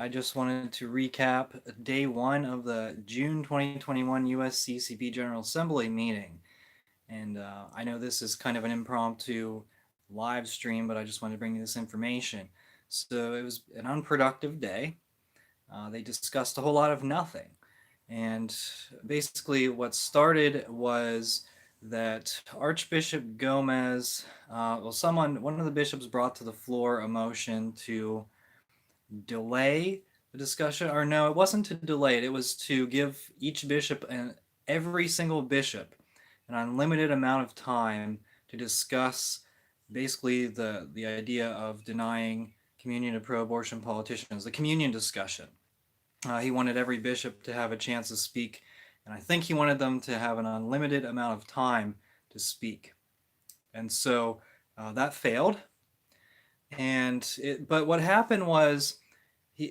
I just wanted to recap day one of the June 2021 USCCB General Assembly meeting. And I know this is kind of an impromptu live stream, but I just wanted to bring you this information. So it was an unproductive day. They discussed a whole lot of nothing. And basically, what started was that Archbishop Gomez, one of the bishops brought to the floor a motion to delay the discussion, or no, it wasn't to delay it. It was to give each bishop and every single bishop an unlimited amount of time to discuss basically the idea of denying communion to pro-abortion politicians, the communion discussion. He wanted every bishop to have a chance to speak, and I think he wanted them to have an unlimited amount of time to speak. And so that failed. But what happened was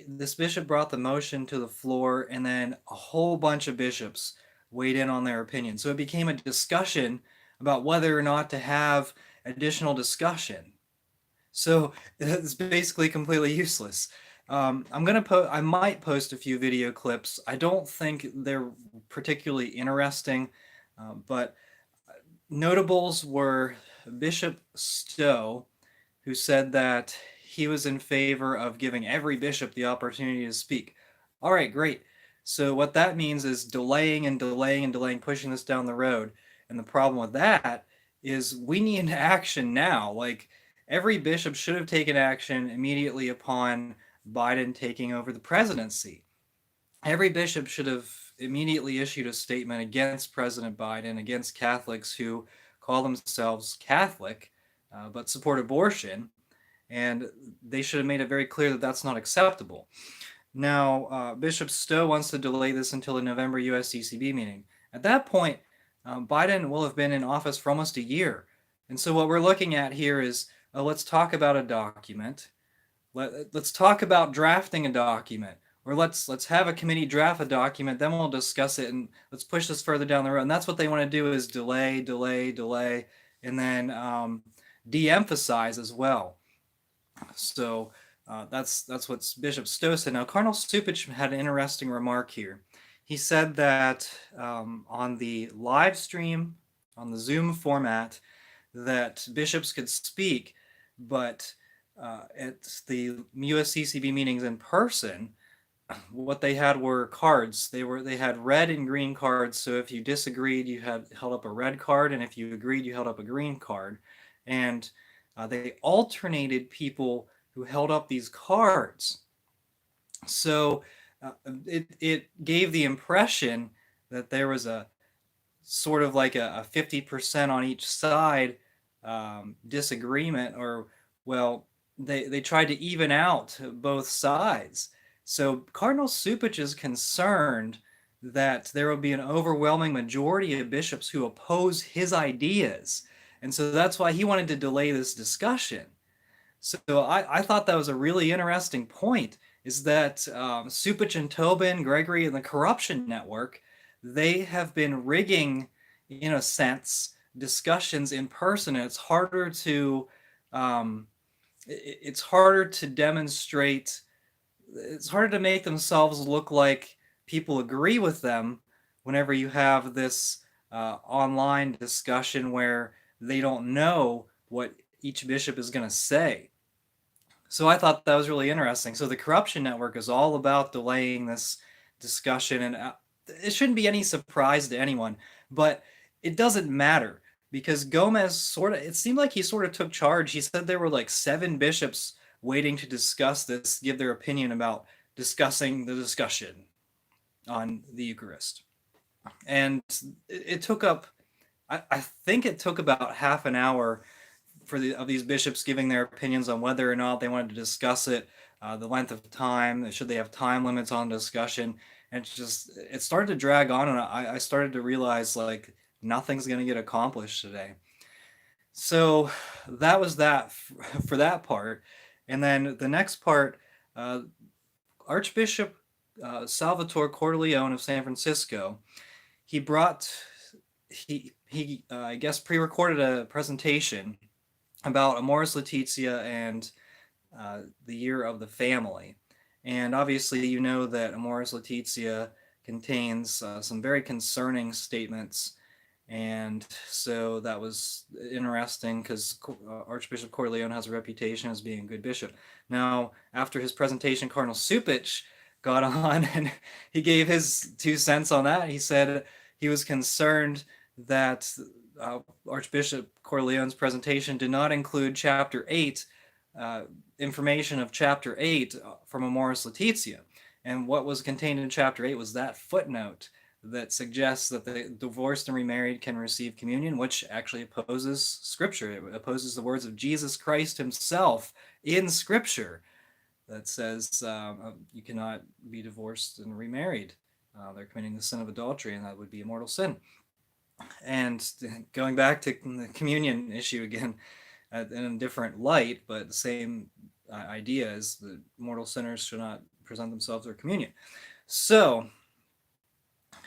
this bishop brought the motion to the floor, and then a whole bunch of bishops weighed in on their opinion. So it became a discussion about whether or not to have additional discussion. So it's basically completely useless. I might post a few video clips. I don't think they're particularly interesting, but notables were Bishop Stowe, who said that he was in favor of giving every bishop the opportunity to speak. All right, great. So what that means is delaying and delaying and delaying, pushing this down the road. And the problem with that is we need action now. Like every bishop should have taken action immediately upon Biden taking over the presidency. Every bishop should have immediately issued a statement against President Biden, against Catholics who call themselves Catholic but support abortion, and they should have made it very clear that that's not acceptable. Now, Bishop Stowe wants to delay this until the November USCCB meeting. At that point, Biden will have been in office for almost a year. And so what we're looking at here is let's talk about a document. Let's talk about drafting a document, or let's have a committee draft a document, then we'll discuss it, and let's push this further down the road. And that's what they want to do, is delay, delay, delay, and then de-emphasize as well. So that's what Bishop Stowe said. Now, Cardinal Stupich had an interesting remark here. He said that on the live stream, on the Zoom format, that bishops could speak, but at the USCCB meetings in person, what they had were cards. They had red and green cards. So if you disagreed, you held up a red card, and if you agreed, you held up a green card. And they alternated people who held up these cards. So it gave the impression that there was a sort of like a 50% on each side disagreement, or well, they tried to even out both sides. So Cardinal Cupich is concerned that there will be an overwhelming majority of bishops who oppose his ideas. And so that's why he wanted to delay this discussion. So I thought that was a really interesting point, is that Cupich and Tobin, Gregory, and the Corruption Network, they have been rigging, in a sense, discussions in person. And it's harder to demonstrate. It's harder to make themselves look like people agree with them whenever you have this online discussion where they don't know what each bishop is going to say. So I thought that was really interesting. So the Corruption Network is all about delaying this discussion, and it shouldn't be any surprise to anyone, but it doesn't matter, because Gomez it seemed like he sort of took charge. He said there were like 7 bishops waiting to discuss this, give their opinion about discussing the discussion on the Eucharist. And it took up, I think it took about half an hour of these bishops giving their opinions on whether or not they wanted to discuss it, the length of time, should they have time limits on discussion. And it started to drag on, and I started to realize like nothing's going to get accomplished today. So that was that for that part. And then the next part, Archbishop Salvatore Corleone of San Francisco, he I guess pre-recorded a presentation about Amoris Laetitia and the Year of the Family. And obviously, you know that Amoris Laetitia contains some very concerning statements. And so that was interesting because Archbishop Corleone has a reputation as being a good bishop. Now, after his presentation, Cardinal Supich got on and he gave his 2 cents on that. He said he was concerned that Archbishop Corleone's presentation did not include Chapter 8, uh, information of Chapter 8 from Amoris Laetitia. And what was contained in Chapter 8 was that footnote that suggests that the divorced and remarried can receive communion, which actually opposes Scripture. It opposes the words of Jesus Christ himself in Scripture that says you cannot be divorced and remarried. They're committing the sin of adultery, and that would be a mortal sin. And going back to the communion issue again, in a different light, but the same idea is that mortal sinners should not present themselves for communion. So,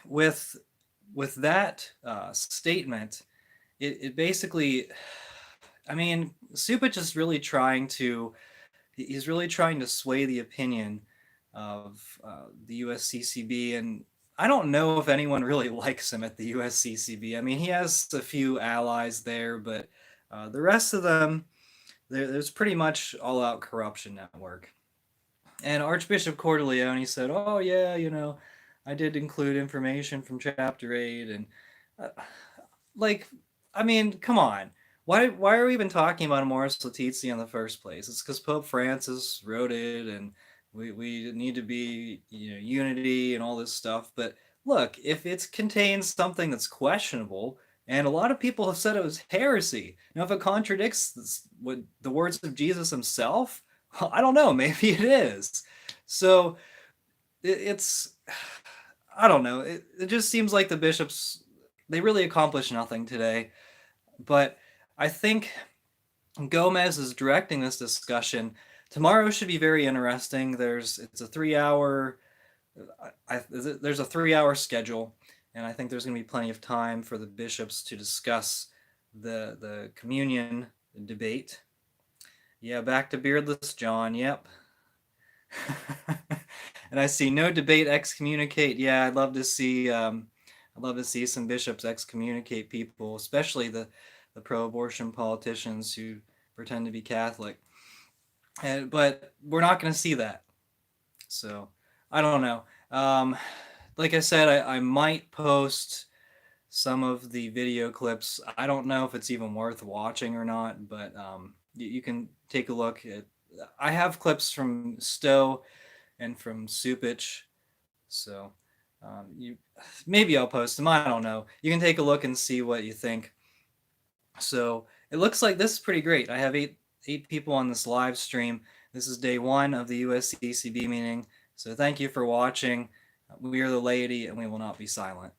with that statement, it basically, I mean, Supich is really trying to, he's really trying to sway the opinion of the USCCB, and I don't know if anyone really likes him at the USCCB. I mean, he has a few allies there, but the rest of them, there's pretty much all-out corruption network. And Archbishop Corleone said, "Oh yeah, I did include information from Chapter 8, and uh, like, I mean, come on." Why are we even talking about Amoris Laetitia in the first place? It's because Pope Francis wrote it, and we need to be, unity and all this stuff. But look, if it contains something that's questionable, and a lot of people have said it was heresy. If it contradicts what the words of Jesus himself, well, I don't know. Maybe it is. So it's, I don't know. It just seems like the bishops, they really accomplished nothing today. But I think Gomez is directing this discussion. Tomorrow should be very interesting. It's a 3 hour, there's a 3 hour schedule, and I think there's going to be plenty of time for the bishops to discuss the communion debate. Yeah, back to beardless John. Yep. And I see no debate excommunicate. Yeah, I'd love to see some bishops excommunicate people, especially the pro-abortion politicians who pretend to be Catholic. But we're not going to see that. So I don't know. Like I said, I might post some of the video clips. I don't know if it's even worth watching or not, but you can take a look at. I have clips from Stowe and from Supich, so maybe I'll post them. I don't know. You can take a look and see what you think. So it looks like this is pretty great. I have eight people on this live stream. This is day 1 of the USCCB meeting. So thank you for watching. We are the laity, and we will not be silent.